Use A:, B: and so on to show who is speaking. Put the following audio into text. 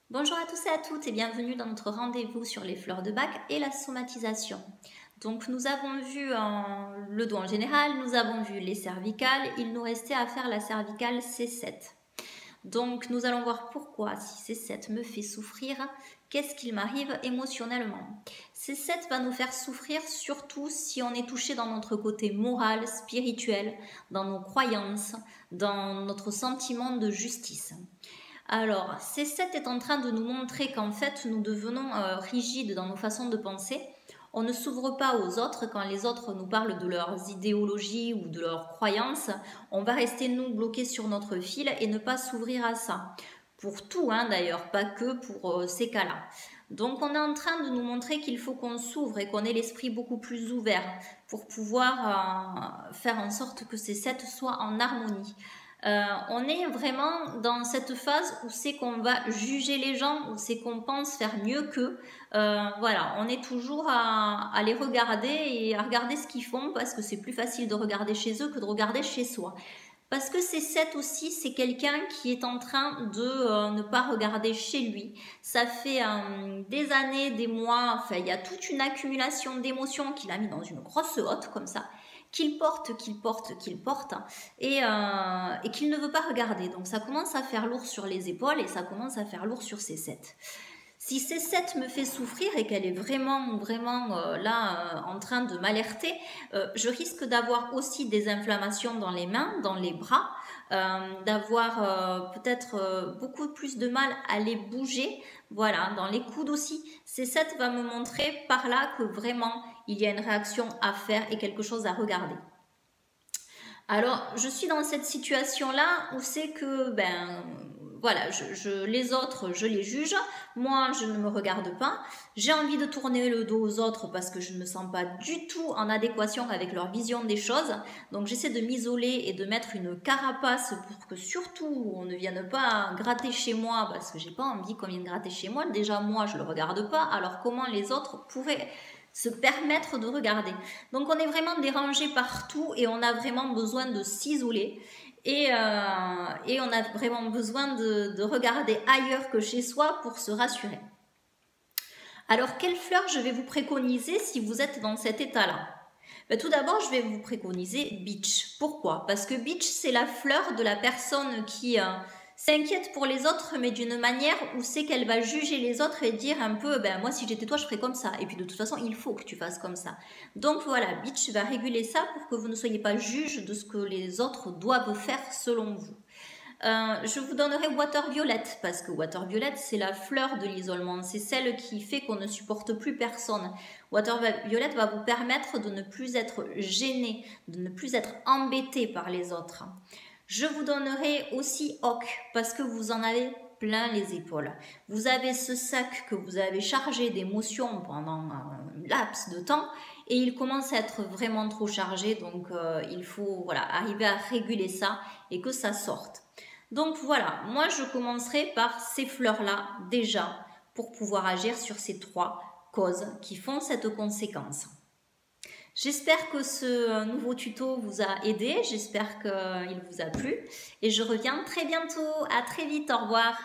A: Bonjour à tous et à toutes et bienvenue dans notre rendez-vous sur les fleurs de Bach et la somatisation. Donc nous avons vu le dos en général, nous avons vu les cervicales, il nous restait à faire la cervicale C7. Donc nous allons voir pourquoi si C7 me fait souffrir, qu'est-ce qu'il m'arrive émotionnellement. C7 va nous faire souffrir surtout si on est touché dans notre côté moral, spirituel, dans nos croyances, dans notre sentiment de justice. Alors, C7 est en train de nous montrer qu'en fait, nous devenons rigides dans nos façons de penser. On ne s'ouvre pas aux autres quand les autres nous parlent de leurs idéologies ou de leurs croyances. On va rester, nous, bloqués sur notre fil et ne pas s'ouvrir à ça. Pour tout, hein, d'ailleurs, pas que pour ces cas-là. Donc, on est en train de nous montrer qu'il faut qu'on s'ouvre et qu'on ait l'esprit beaucoup plus ouvert pour pouvoir faire en sorte que C7 soit en harmonie. On est vraiment dans cette phase où c'est qu'on va juger les gens, où c'est qu'on pense faire mieux qu'eux. Voilà, on est toujours à les regarder et à regarder ce qu'ils font parce que c'est plus facile de regarder chez eux que de regarder chez soi. Parce que C7 aussi, c'est quelqu'un qui est en train de ne pas regarder chez lui. Ça fait des années, des mois, enfin il y a toute une accumulation d'émotions qu'il a mis dans une grosse hotte comme ça, qu'il porte, et qu'il ne veut pas regarder. Donc ça commence à faire lourd sur les épaules et ça commence à faire lourd sur C7. Si C7 me fait souffrir et qu'elle est vraiment là en train de m'alerter, je risque d'avoir aussi des inflammations dans les mains, dans les bras, d'avoir peut-être beaucoup plus de mal à les bouger, voilà, dans les coudes aussi. C7 va me montrer par là que vraiment il y a une réaction à faire et quelque chose à regarder. Alors, je suis dans cette situation-là où c'est que, voilà, les autres, je les juge. Moi, je ne me regarde pas. J'ai envie de tourner le dos aux autres parce que je ne me sens pas du tout en adéquation avec leur vision des choses. Donc, j'essaie de m'isoler et de mettre une carapace pour que surtout on ne vienne pas gratter chez moi parce que j'ai pas envie qu'on vienne gratter chez moi. Déjà, moi, je le regarde pas. Alors, comment les autres pourraient se permettre de regarder? Donc on est vraiment dérangé partout et on a vraiment besoin de s'isoler et on a vraiment besoin de regarder ailleurs que chez soi pour se rassurer. Alors quelle fleur je vais vous préconiser si vous êtes dans cet état-là? Tout d'abord, je vais vous préconiser Beach. Pourquoi? Parce que Beach, c'est la fleur de la personne qui s'inquiète pour les autres, mais d'une manière où c'est qu'elle va juger les autres et dire un peu, moi si j'étais toi, je ferais comme ça. Et puis de toute façon, il faut que tu fasses comme ça. Donc voilà, Beach va réguler ça pour que vous ne soyez pas juge de ce que les autres doivent faire selon vous. Je vous donnerai Water Violet parce que Water Violet c'est la fleur de l'isolement, c'est celle qui fait qu'on ne supporte plus personne. Water Violet va vous permettre de ne plus être gêné, de ne plus être embêté par les autres. Je vous donnerai aussi Oak parce que vous en avez plein les épaules. Vous avez ce sac que vous avez chargé d'émotions pendant un laps de temps et il commence à être vraiment trop chargé, donc il faut arriver à réguler ça et que ça sorte. Donc voilà, moi je commencerai par ces fleurs-là déjà pour pouvoir agir sur ces trois causes qui font cette conséquence. J'espère que ce nouveau tuto vous a aidé, j'espère qu'il vous a plu et je reviens très bientôt. À très vite, au revoir.